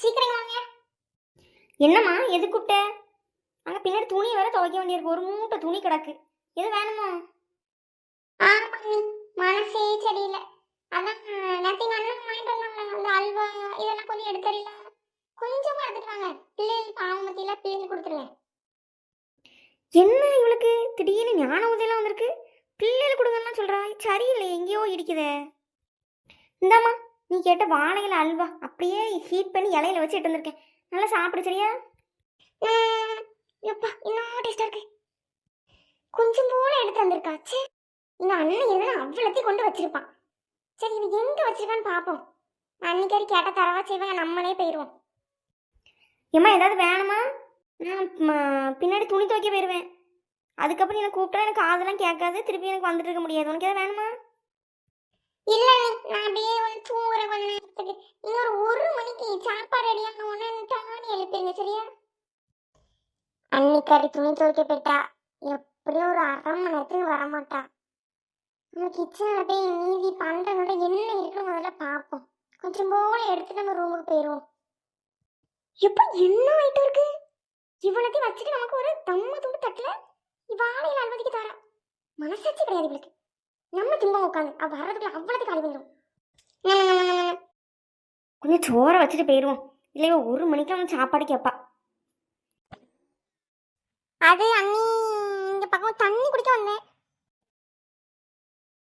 சீக்கிரம் வாங்க. என்னம்மா எது கூப்பிட்ட? அங்கே பின்னாடி துணி வேற துவைக்க வேண்டியிருக்கு. ஒரு மூட்டை துணி கிடக்கு. எது வேணுமா? ஆமாம், மனசே சரியில்லை. அதான் நேற்று அண்ணன் வாங்கிட்டு வந்தாங்க அந்த அல்வா இதெல்லாம் கொஞ்சம் எடுத்துறீங்களா? கொஞ்சமா எடுத்துட்டு வாங்க. பிள்ளைகள் பாவம் மத்தியில பிள்ளைகள் கொடுத்துருவேன். என்ன இவளுக்கு திடீர்னு ஞான உதயெல்லாம் வந்திருக்கு? பிள்ளைகள் கொடுங்கலாம் சொல்றா. சரியில்லை, எங்கேயோ இடிக்குதே. இந்தாம்மா, நீ கேட்ட வாழையில அல்வா அப்படியே ஹீட் பண்ணி இலையில வச்சு எடுத்து வந்திருக்கேன். நல்லா சாப்பிடு சரியா? எப்பா இன்னும் டேஸ்டா இருக்கு. கொஞ்சம் போல எடுத்து வந்திருக்காச்சு. இந்த அண்ணன் எதுனா அவ்வளோத்தையும் கொண்டு வச்சிருப்பான். சரி இது எங்க வச்சிருக்கான்னு பார்ப்போம். அன்னைக்கு கேட்ட தரவா செய்வேன், நம்மளே போயிடுவோம். ஏம்மா ஏதாவது வேணுமா? நான் பின்னாடி துணி துவைக்க போயிடுவேன். அதுக்கப்புறம் எனக்கு கூப்பிட்டா எனக்கு காதெல்லாம் கேட்காது. திருப்பி எனக்கு வந்துட்டு இருக்க முடியாது. உனக்கு எதாவது வேணுமா? இல்லை, நான் அப்படியே வந்து தூங்குறேன் கொஞ்ச நேரத்துக்கு. இன்னொரு 1 மணிக்கு சாப்பாடு ரெடியான உடனே தானே எழுப்பிடுங்க சரியா? அன்னிக்கறி துணி துவைக்க போயிட்டா. எப்படியும் ஒரு 1/2 மணி நேரத்துக்கு வரமாட்டா. நம்ம கிச்சனில் போய் மீதி பண்ணுறதோட என்ன இருக்குன்னு முதல்ல பார்ப்போம். கொஞ்சம் போல எடுத்துட்டு நம்ம ரூமுக்கு போயிடுவோம். எப்போ என்ன ஆயிட்டு இருக்கு? இவ்வளோத்தையும் வச்சுட்டு நமக்கு ஒரு தம்ம துண்டு தட்டில் வாழையில் அனுமதிக்கு தரா. மனசாட்சி கிடையாது இவளுக்கு. நம்ம திம்ப உட்காந்து வர்றதுக்குள்ள அவ்வளோத்தையும் காலி பண்ணிடும். கொஞ்சம் சோறை வச்சுட்டு போயிடுவோம். இல்லை 1 மணிக்கு அவன் சாப்பாடு கேட்பா. அது அண்ணி இந்த பக்கம் தண்ணி குடிக்க வந்தேன்.